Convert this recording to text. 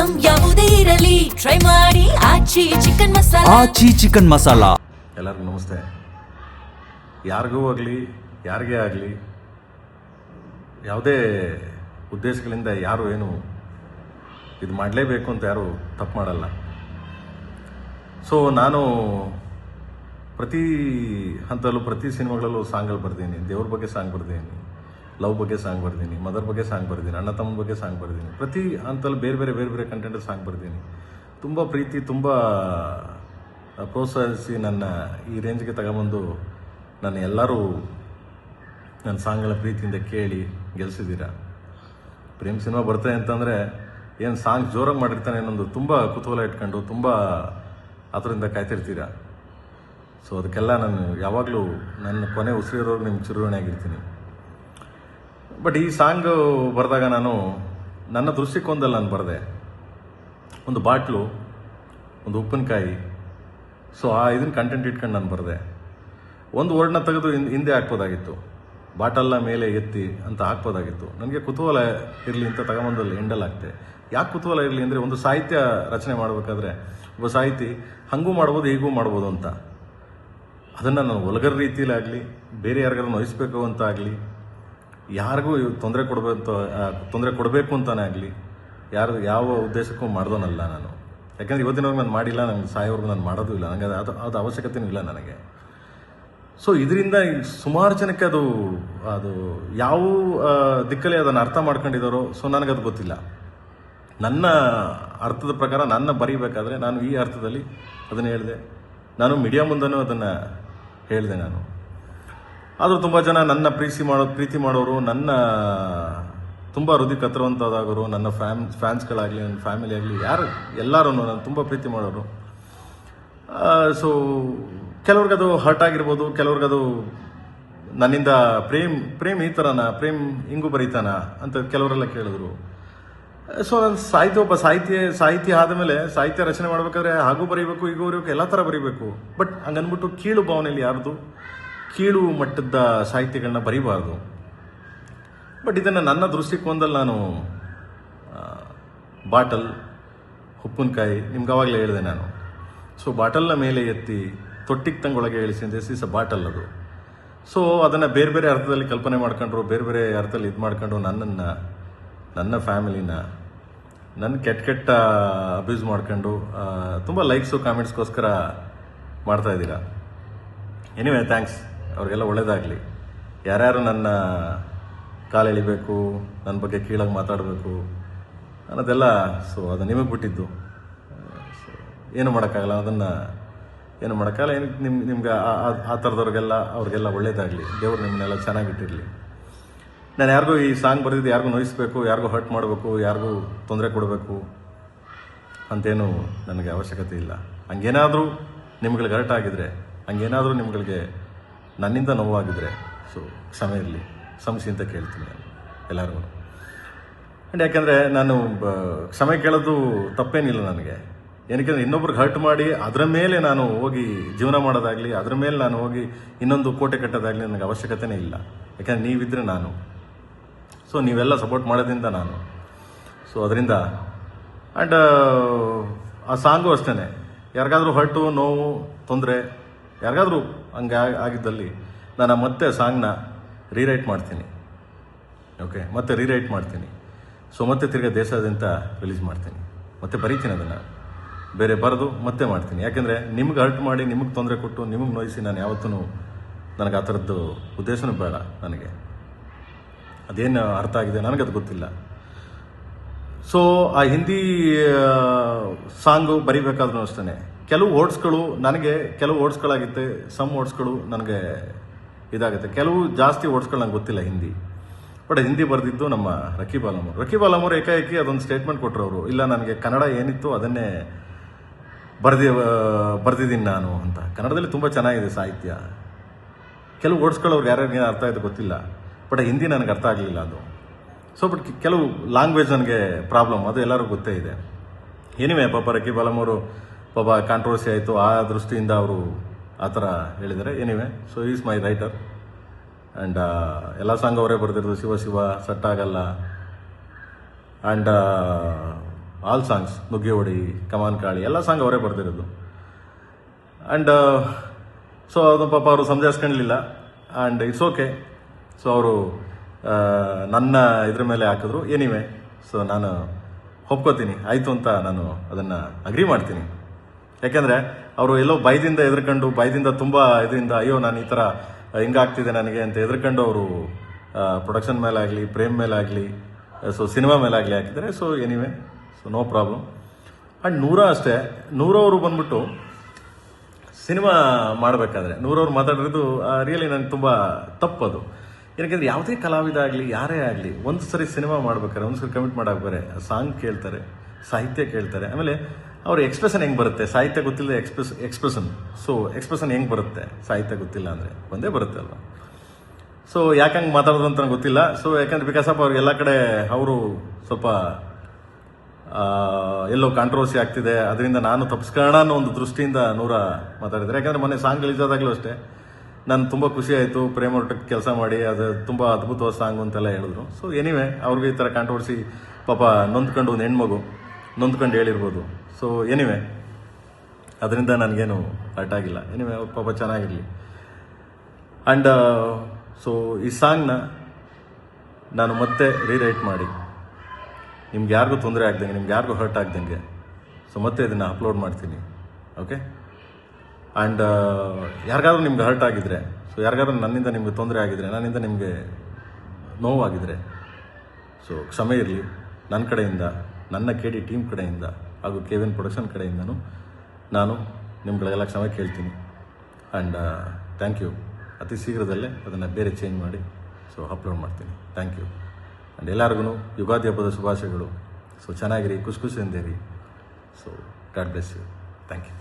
Item ಯಾವುದೇ ಇರಲಿ try ಮಾಡಿ ಆಚಿ ಚಿಕನ್ ಮಸಾಲಾ. ಆಚಿ ಚಿಕನ್ ಮಸಾಲಾ. ಎಲ್ಲರಿಗೂ ನಮಸ್ತೆ. ಯಾರಿಗೂ ಆಗಲಿ ಯಾರಿಗೇ ಆಗಲಿ ಯಾವುದೇ ಉದ್ದೇಶಗಳಿಂದ ಯಾರು ಏನು ಇದು ಮಾಡಲೇಬೇಕು ಅಂತ ಯಾರು ತಪ್ಪು ಮಾಡಲ್ಲ. ಸೊ ನಾನು ಪ್ರತಿ ಹಂತದಲ್ಲೂ ಪ್ರತಿ ಸಿನಿಮಾಗಳಲ್ಲೂ ಸಾಂಗ್ಗಳು ಬರ್ತೀನಿ. ದೇವ್ರ ಬಗ್ಗೆ ಸಾಂಗ್ ಬರ್ತೀನಿ, ಲವ್ ಬಗ್ಗೆ ಸಾಂಗ್ ಬರ್ತೀನಿ, ಮದರ್ ಬಗ್ಗೆ ಸಾಂಗ್ ಬರ್ತೀನಿ, ಅಣ್ಣ ತಮ್ಮನ ಬಗ್ಗೆ ಸಾಂಗ್ ಬರ್ತೀನಿ. ಪ್ರತಿ ಹಂತದಲ್ಲೂ ಬೇರೆ ಬೇರೆ ಕಂಟೆಂಟ್ ಸಾಂಗ್ ಬರ್ತೀನಿ. ತುಂಬ ಪ್ರೀತಿ, ತುಂಬ ಪ್ರೋತ್ಸಾಹಿಸಿ ನನ್ನ ಈ ರೇಂಜ್ಗೆ ತಗೊಂಬಂದು ನನ್ನ ಎಲ್ಲರೂ ನನ್ನ ಸಾಂಗ್ಗಳ ಪ್ರೀತಿಯಿಂದ ಕೇಳಿ ಗೆಲ್ಸಿದ್ದೀರಾ. ಪ್ರೇಮ್ ಸಿನಿಮಾ ಬರ್ತದೆ ಅಂತಂದರೆ ಏನು ಸಾಂಗ್ ಜೋರಾಗಿ ಮಾಡಿರ್ತಾನೆ ಅನ್ನೊಂದು ತುಂಬ ಕುತೂಹಲ ಇಟ್ಕೊಂಡು ತುಂಬ ಅದರಿಂದ ಕಾಯ್ತಿರ್ತೀರ. ಸೊ ಅದಕ್ಕೆಲ್ಲ ನಾನು ಯಾವಾಗಲೂ ನನ್ನ ಕೊನೆ ಉಸಿರಿರೋರ್ಗೆ ನಿಮ್ಗೆ ಚಿರುಣೆ ಆಗಿರ್ತೀನಿ. ಬಟ್ ಈ ಸಾಂಗ್ ಬರೆದಾಗ ನಾನು ನನ್ನ ದೃಷ್ಟಿಕೋನದಲ್ಲಿ ನಾನು ಬರೆದೆ. ಒಂದು ಬಾಟ್ಲು, ಒಂದು ಉಪ್ಪಿನಕಾಯಿ, ಸೊ ಇದನ್ನು ಕಂಟೆಂಟ್ ಇಟ್ಕೊಂಡು ನಾನು ಬರೆದೆ. ಒಂದು ವರ್ಡ್ನ ತೆಗೆದು ಹಿಂದೆ ಹಾಕ್ಬೋದಾಗಿತ್ತು, ಬಾಟಲ್ನ ಮೇಲೆ ಎತ್ತಿ ಅಂತ ಹಾಕ್ಬೋದಾಗಿತ್ತು. ನನಗೆ ಕುತೂಹಲ ಇರಲಿ ಅಂತ ತಗೊಂಬಂದಲ್ಲಿ ಎಂಡಲ್ಲಿ ಹಾಕ್ತೆ. ಯಾಕೆ ಕುತೂಹಲ ಇರಲಿ ಅಂದರೆ, ಒಂದು ಸಾಹಿತ್ಯ ರಚನೆ ಮಾಡಬೇಕಾದ್ರೆ ಒಬ್ಬ ಸಾಹಿತಿ ಹಾಗೂ ಮಾಡ್ಬೋದು ಹೀಗೂ ಮಾಡ್ಬೋದು ಅಂತ, ಅದನ್ನು ನಾನು ಒಲಗರ ರೀತಿಯಲ್ಲಿ ಆಗಲಿ, ಬೇರೆ ಯಾರಿಗಾರು ನೋಯಿಸ್ಬೇಕು ಅಂತ ಆಗಲಿ, ಯಾರಿಗೂ ತೊಂದರೆ ಕೊಡಬೇಕು ಅಂತಾನೆ ಆಗಲಿ, ಯಾವ ಉದ್ದೇಶಕ್ಕೂ ಮಾಡ್ದೋನಲ್ಲ ನಾನು. ಯಾಕಂದರೆ ಇವತ್ತಿನವ್ರಿಗೆ ನಾನು ಮಾಡಿಲ್ಲ, ನನಗೆ ಸಾಯೋವರೆಗೂ ನಾನು ಮಾಡೋದು ಇಲ್ಲ, ನನಗೆ ಅದು ಅವಶ್ಯಕತೆಯೂ ಇಲ್ಲ ನನಗೆ. ಸೊ ಇದರಿಂದ ಸುಮಾರು ಜನಕ್ಕೆ ಅದು ಯಾವ ದಿಕ್ಕಲ್ಲಿ ಅದನ್ನು ಅರ್ಥ ಮಾಡ್ಕೊಂಡಿದ್ದಾರೋ, ಸೊ ನನಗದು ಗೊತ್ತಿಲ್ಲ. ನನ್ನ ಅರ್ಥದ ಪ್ರಕಾರ ನನ್ನ ಬರೀಬೇಕಾದ್ರೆ ನಾನು ಈ ಅರ್ಥದಲ್ಲಿ ಅದನ್ನು ಹೇಳಿದೆ. ನಾನು ಮೀಡಿಯಾ ಮುಂದೆನೂ ಅದನ್ನು ಹೇಳಿದೆ. ನಾನು ಆದರೂ ತುಂಬ ಜನ ನನ್ನ ಪ್ರೀತಿ ಮಾಡೋರು, ನನ್ನ ತುಂಬ ಹೃದಯ ಕತ್ತರುವಂಥದ್ದಾಗೋರು, ನನ್ನ ಫ್ಯಾನ್ಸ್ಗಳಾಗಲಿ, ನನ್ನ ಫ್ಯಾಮಿಲಿ ಆಗಲಿ, ಎಲ್ಲರೂ ನಾನು ತುಂಬ ಪ್ರೀತಿ ಮಾಡೋರು. ಸೊ ಕೆಲವ್ರಿಗದು ಹರ್ಟ್ ಆಗಿರ್ಬೋದು, ಕೆಲವ್ರಿಗದು ನನ್ನಿಂದ ಪ್ರೇಮ್ ಈ ಥರನ, ಪ್ರೇಮ್ ಹಿಂಗೂ ಬರೀತಾನ ಅಂತ ಕೆಲವರೆಲ್ಲ ಕೇಳಿದ್ರು. ಸೊ ನಾನು ಒಬ್ಬ ಸಾಹಿತಿ ಆದಮೇಲೆ ಸಾಹಿತ್ಯ ರಚನೆ ಮಾಡಬೇಕಾದ್ರೆ ಹಾಗೂ ಬರೀಬೇಕು, ಹೀಗೂ ಬರೀಬೇಕು, ಎಲ್ಲ ಥರ ಬರೀಬೇಕು. ಬಟ್ ಹಂಗನ್ಬಿಟ್ಟು ಕೀಳು ಭಾವನೆಯಲ್ಲಿ ಯಾರ್ದು ಕೀಳು ಮಟ್ಟದ ಸಾಹಿತ್ಯಗಳನ್ನ ಬರೀಬಾರ್ದು. ಬಟ್ ಇದನ್ನು ನನ್ನ ದೃಷ್ಟಿಕೋನದಲ್ಲಿ ನಾನು ಬಾಟಲ್, ಉಪ್ಪಿನಕಾಯಿ ನಿಮ್ಗೆ ಅವಾಗಲೇ ಹೇಳಿದೆ ನಾನು. ಸೊ ಬಾಟಲ್ನ ಮೇಲೆ ಎತ್ತಿ ತೊಟ್ಟಿಗೆ ತಂಗೊಳಗೆ ಇಳಿಸಿ ಅಂತ ದಿಸ್ ಬಾಟಲ್ ಅದು. ಸೊ ಅದನ್ನು ಬೇರೆ ಅರ್ಥದಲ್ಲಿ ಕಲ್ಪನೆ ಮಾಡ್ಕೊಂಡ್ರು, ಬೇರೆ ಅರ್ಥದಲ್ಲಿ ಇದು ಮಾಡ್ಕೊಂಡು ನನ್ನನ್ನು, ನನ್ನ ಫ್ಯಾಮಿಲಿನ, ನನ್ನ ಕೆಟ್ಟ ಅಬ್ಯೂಸ್ ಮಾಡ್ಕೊಂಡು ತುಂಬ ಲೈಕ್ಸು ಕಾಮೆಂಟ್ಸ್ಗೋಸ್ಕರ ಮಾಡ್ತಾಯಿದ್ದೀರಾ. ಎನಿವೆ ಥ್ಯಾಂಕ್ಸ್, ಅವ್ರಿಗೆಲ್ಲ ಒಳ್ಳೇದಾಗಲಿ. ಯಾರ್ಯಾರು ನನ್ನ ಕಾಲು ಎಳಿಬೇಕು, ನನ್ನ ಬಗ್ಗೆ ಕೀಳಾಗಿ ಮಾತಾಡಬೇಕು ಅನ್ನೋದೆಲ್ಲ, ಸೊ ಅದು ನಿಮಗೆ ಬಿಟ್ಟಿದ್ದು. ಏನು ಮಾಡೋಕ್ಕಾಗಲ್ಲ, ಅದನ್ನು ಏನು ಮಾಡೋಕ್ಕಾಗಲ್ಲ. ನಿಮ್ಗೆ ಆ ಥರದವ್ರಿಗೆಲ್ಲ ಅವ್ರಿಗೆಲ್ಲ ಒಳ್ಳೇದಾಗಲಿ, ದೇವ್ರು ನಿಮ್ಮನ್ನೆಲ್ಲ ಚೆನ್ನಾಗಿಟ್ಟಿರಲಿ. ನಾನು ಯಾರಿಗೂ ಈ ಸಾಂಗ್ ಬರೆದಿದ್ದು ಯಾರಿಗೂ ನೋಯಿಸ್ಬೇಕು, ಯಾರಿಗೂ ಹರ್ಟ್ ಮಾಡಬೇಕು, ಯಾರಿಗೂ ತೊಂದರೆ ಕೊಡಬೇಕು ಅಂತೇನು ನನಗೆ ಅವಶ್ಯಕತೆ ಇಲ್ಲ. ಹಂಗೇನಾದರೂ ನಿಮ್ಗಳಿಗೆ ಹರ್ಟ್ ಆಗಿದ್ರೆ, ಹಂಗೇನಾದರೂ ನಿಮ್ಗಳಿಗೆ ನನ್ನಿಂದ ನೋವಾಗಿದ್ರೆ, ಸೊ ಕ್ಷಮೆ ಇರಲಿ, ಕ್ಷಮಿಸಿ ಅಂತ ಕೇಳ್ತೀನಿ ನಾನು ಎಲ್ಲರಿಗೂ. ಆ್ಯಂಡ್ ಯಾಕೆಂದರೆ ನಾನು ಕ್ಷಮೆ ಕೇಳೋದು ತಪ್ಪೇನಿಲ್ಲ ನನಗೆ. ಏನಕ್ಕೆ ಇನ್ನೊಬ್ರಿಗೆ ಹರ್ಟ್ ಮಾಡಿ ಅದರ ಮೇಲೆ ನಾನು ಹೋಗಿ ಜೀವನ ಮಾಡೋದಾಗಲಿ, ಅದರ ಮೇಲೆ ನಾನು ಹೋಗಿ ಇನ್ನೊಂದು ಕೋಟೆ ಕಟ್ಟೋದಾಗಲಿ ನನಗೆ ಅವಶ್ಯಕತೆನೇ ಇಲ್ಲ. ಯಾಕೆಂದರೆ ನೀವಿದ್ರೆ ನಾನು, ಸೊ ನೀವೆಲ್ಲ ಸಪೋರ್ಟ್ ಮಾಡೋದ್ರಿಂದ ನಾನು. ಸೊ ಅದರಿಂದ ಆ್ಯಂಡ್ ಆ ಸಾಂಗು ಅಷ್ಟೇ, ಯಾರಿಗಾದ್ರೂ ಹರ್ಟು, ನೋವು, ತೊಂದರೆ ಯಾರಿಗಾದ್ರೂ ಹಂಗೆ ಆಗಿದ್ದಲ್ಲಿ ನಾನು ಮತ್ತೆ ಸಾಂಗ್ನ ರೀರೈಟ್ ಮಾಡ್ತೀನಿ. ಓಕೆ, ಮತ್ತೆ ರೀರೈಟ್ ಮಾಡ್ತೀನಿ. ಸೊ ಮತ್ತೆ ತಿರ್ಗಾ ದೇಶಾದ್ಯಂತ ರಿಲೀಸ್ ಮಾಡ್ತೀನಿ, ಮತ್ತೆ ಬರೀತೀನಿ ಅದನ್ನು, ಬೇರೆ ಬರೆದು ಮತ್ತೆ ಮಾಡ್ತೀನಿ. ಯಾಕೆಂದರೆ ನಿಮ್ಗೆ ಹರ್ಟ್ ಮಾಡಿ, ನಿಮಗೆ ತೊಂದರೆ ಕೊಟ್ಟು, ನಿಮಗೆ ನೋಯಿಸಿ ನಾನು ಯಾವತ್ತೂ, ನನಗೆ ಆ ಥರದ್ದು ಉದ್ದೇಶನೂ ಬೇಡ. ನನಗೆ ಅದೇನು ಅರ್ಥ ಆಗಿದೆ ನನಗದು ಗೊತ್ತಿಲ್ಲ. ಸೊ ಆ ಹಿಂದಿ ಸಾಂಗು ಬರಿಬೇಕಾದ್ರೂ ಅಷ್ಟೇ ಕೆಲವು ವರ್ಡ್ಸ್ಗಳು ವರ್ಡ್ಸ್ಗಳಾಗುತ್ತೆ, ಸಮ್ ವರ್ಡ್ಸ್ಗಳು ನನಗೆ ಇದಾಗುತ್ತೆ, ಕೆಲವು ಜಾಸ್ತಿ ವರ್ಡ್ಸ್ಗಳು ನಂಗೆ ಗೊತ್ತಿಲ್ಲ ಹಿಂದಿ. ಬಟ್ ಹಿಂದಿ ಬರೆದಿದ್ದು ನಮ್ಮ ರಕೀಬ್ ಆಲಮ್ ಏಕಾಏಕಿ ಅದೊಂದು ಸ್ಟೇಟ್ಮೆಂಟ್ ಕೊಟ್ಟರು ಅವರು, ಇಲ್ಲ ನನಗೆ ಕನ್ನಡ ಏನಿತ್ತು ಅದನ್ನೇ ಬರೆದಿದ್ದೀನಿ ನಾನು ಅಂತ. ಕನ್ನಡದಲ್ಲಿ ತುಂಬ ಚೆನ್ನಾಗಿದೆ ಸಾಹಿತ್ಯ. ಕೆಲವು ವರ್ಡ್ಸ್ಗಳು ಅವ್ರಿಗೆ ಯಾರ್ಯಾರಿಗೆ ಅರ್ಥ ಆಯಿತು ಗೊತ್ತಿಲ್ಲ, ಬಟ್ ಹಿಂದಿ ನನಗೆ ಅರ್ಥ ಆಗಲಿಲ್ಲ ಅದು. ಸೊ ಬಟ್ ಕೆಲವು ಲ್ಯಾಂಗ್ವೇಜ್ ನನಗೆ ಪ್ರಾಬ್ಲಮ್, ಅದು ಎಲ್ಲರಿಗೂ ಗೊತ್ತೇ ಇದೆ. ಎನಿವೆ ಪಾಪ ರಕೀಬ್ ಆಲಮ್ ಅವರು ಪಾಪ ಕಾಂಟ್ರವರ್ಸಿ ಆಯಿತು, ಆ ದೃಷ್ಟಿಯಿಂದ ಅವರು ಆ ಥರ ಹೇಳಿದ್ದಾರೆ. Anyway, so is my writer and ಎಲ್ಲ ಸಾಂಗ್ ಅವರೇ ಬರೆದಿರೋದು. ಶಿವ ಶಿವ, ಸಟ್ಟಾಗಲ್ಲ ಆ್ಯಂಡ್ ಆಲ್ ಸಾಂಗ್ಸ್, ನುಗ್ಗೆ ಹೊಡಿ, ಕಮಾನ್ ಕಾಳಿ ಎಲ್ಲ ಸಾಂಗ್ ಅವರೇ ಬರೆದಿರೋದು. ಆ್ಯಂಡ್ ಸೊ ಅದು ಪಾಪ ಅವರು ಸಮಜಾಯಿಸ್ಕೊಳ್ಳಲಿಲ್ಲ. And it's okay. ಸೊ ಅವರು ನನ್ನ ಇದ್ರ ಮೇಲೆ ಹಾಕಿದ್ರು. ಎನಿವೆ, ಸೊ ನಾನು ಒಪ್ಕೋತೀನಿ, ಆಯಿತು ಅಂತ ನಾನು ಅದನ್ನು ಅಗ್ರಿ ಮಾಡ್ತೀನಿ. ಯಾಕೆಂದರೆ ಅವರು ಎಲ್ಲೋ ಭಯದಿಂದ ಎದ್ರಕೊಂಡು, ಭಯದಿಂದ ತುಂಬ ಇದರಿಂದ ಅಯ್ಯೋ ನಾನು ಈ ಥರ ಹಿಂಗಾಗ್ತಿದೆ ನನಗೆ ಅಂತ ಎದ್ರಕೊಂಡು ಅವರು ಪ್ರೊಡಕ್ಷನ್ ಮೇಲಾಗಲಿ, ಪ್ರೇಮ್ ಮೇಲಾಗಲಿ, ಸೊ ಸಿನಿಮಾ ಮೇಲಾಗಲಿ ಹಾಕಿದ್ದಾರೆ. So anyway, so no problem. And ಅಷ್ಟೇ, ಅವರು ಬಂದ್ಬಿಟ್ಟು ಸಿನಿಮಾ ಮಾಡಬೇಕಾದ್ರೆ ನೂರವ್ರು ಮಾತಾಡಿರೋದು ರಿಯಲಿ ನನಗೆ ತುಂಬ ತಪ್ಪದು. ಏನಕ್ಕೆ ಯಾವುದೇ ಕಲಾವಿದ ಆಗಲಿ, ಯಾರೇ ಆಗಲಿ, ಒಂದು ಸರಿ ಸಿನಿಮಾ ಮಾಡ್ಬೇಕಾದ್ರೆ, ಒಂದು ಸರಿ ಕಮಿಟ್ ಮಾಡಾಕ್ಬೇಕಾರೆ ಸಾಂಗ್ ಕೇಳ್ತಾರೆ, ಸಾಹಿತ್ಯ ಕೇಳ್ತಾರೆ, ಆಮೇಲೆ ಅವ್ರ ಎಕ್ಸ್ಪ್ರೆಷನ್ ಹೆಂಗೆ ಬರುತ್ತೆ, ಸಾಹಿತ್ಯ ಗೊತ್ತಿಲ್ಲದೆ ಎಕ್ಸ್ಪ್ರೆಷನ್. ಸೊ ಎಕ್ಸ್ಪ್ರೆಷನ್ ಹೆಂಗೆ ಬರುತ್ತೆ ಸಾಹಿತ್ಯ ಗೊತ್ತಿಲ್ಲ ಅಂದರೆ? ಒಂದೇ ಬರುತ್ತೆ ಅಲ್ವಾ. ಸೊ ಯಾಕಂಗೆ ಮಾತಾಡೋದು ಅಂತ ನನಗೆ ಗೊತ್ತಿಲ್ಲ. ಸೊ ಯಾಕಂದ್ರೆ ಬಿಕಾಸ್ ಆಫ್ ಅವ್ರಿಗೆ ಎಲ್ಲ ಕಡೆ ಅವರು ಸ್ವಲ್ಪ ಎಲ್ಲೋ ಕಾಂಟ್ರವರ್ಸಿ ಆಗ್ತಿದೆ, ಅದರಿಂದ ನಾನು ತಪ್ಪಿಸ್ಕೊಳ್ಳೋಣ ಅನ್ನೋ ಒಂದು ದೃಷ್ಟಿಯಿಂದ ಮಾತಾಡಿದ್ದಾರೆ. ಯಾಕಂದರೆ ಮೊನ್ನೆ ಸಾಂಗ್ ರಿಲೀಸ್ ಆದಾಗಲೂ ಅಷ್ಟೇ ನಾನು ತುಂಬ ಖುಷಿ ಆಯಿತು, ಪ್ರೇಮ್ ಒಟ್ಟಿಗೆ ಕೆಲಸ ಮಾಡಿ, ಅದು ತುಂಬ ಅದ್ಭುತವಾದ ಸಾಂಗ್ ಅಂತೆಲ್ಲ ಹೇಳಿದ್ರು. ಸೊ ಎನಿವೆ, ಅವ್ರಿಗೆ ಈ ಥರ ಕಾಂಟ್ರವರ್ಸಿ ಪಾಪ ನೊಂದ್ಕೊಂಡು, ಒಂದು ಹೆಣ್ಮಗು ನೊಂದ್ಕೊಂಡು ಹೇಳಿರ್ಬೋದು. ಸೊ ಎನಿವೆ, ಅದರಿಂದ ನನಗೇನು ಹರ್ಟ್ ಆಗಿಲ್ಲ. ಎನಿವೆ, ಅವ್ರ ಪಾಪ ಚೆನ್ನಾಗಿರಲಿ. ಆ್ಯಂಡ್ ಸೊ ಈ ಸಾಂಗ್ನ ನಾನು ಮತ್ತೆ ರೀರೈಟ್ ಮಾಡಿ ನಿಮ್ಗೆ ಯಾರಿಗೂ ತೊಂದರೆ ಆಗ್ದಂಗೆ, ನಿಮ್ಗೆ ಯಾರಿಗೂ ಹರ್ಟ್ ಆಗ್ದಂಗೆ, ಸೊ ಮತ್ತೆ ಇದನ್ನು ಅಪ್ಲೋಡ್ ಮಾಡ್ತೀನಿ. ಓಕೆ. ಆ್ಯಂಡ್ ಯಾರಿಗಾದ್ರೂ ನಿಮ್ಗೆ ಹರ್ಟ್ ಆಗಿದ್ರೆ, ಸೊ ಯಾರಿಗಾದ್ರೂ ನನ್ನಿಂದ ನಿಮ್ಗೆ ತೊಂದರೆ ಆಗಿದ್ರೆ, ನನ್ನಿಂದ ನಿಮಗೆ ನೋವಾಗಿದ್ರೆ, ಸೊ ಕ್ಷಮೆ ಇರಲಿ. ನನ್ನ ಕಡೆಯಿಂದ, ನನ್ನ KD ಟೀಮ್ ಕಡೆಯಿಂದ ಹಾಗೂ KVN ಪ್ರೊಡಕ್ಷನ್ ಕಡೆಯಿಂದನೂ ನಾನು ನಿಮ್ಗಳಿಗೆಲ್ಲ ಕ್ಷಮೆ ಕೇಳ್ತೀನಿ. And thank you. ಅತಿ ಶೀಘ್ರದಲ್ಲೇ ಅದನ್ನು ಬೇರೆ ಚೇಂಜ್ ಮಾಡಿ ಸೊ ಅಪ್ಲೋಡ್ ಮಾಡ್ತೀನಿ. Thank you. ಆ್ಯಂಡ್ ಎಲ್ಲರಿಗೂ ಯುಗಾದಿ ಹಬ್ಬದ ಶುಭಾಶಯಗಳು. ಸೊ ಚೆನ್ನಾಗಿರಿ, ಖುಷಿಯಿಂದ ಇರಿ. So God bless you. Thank you.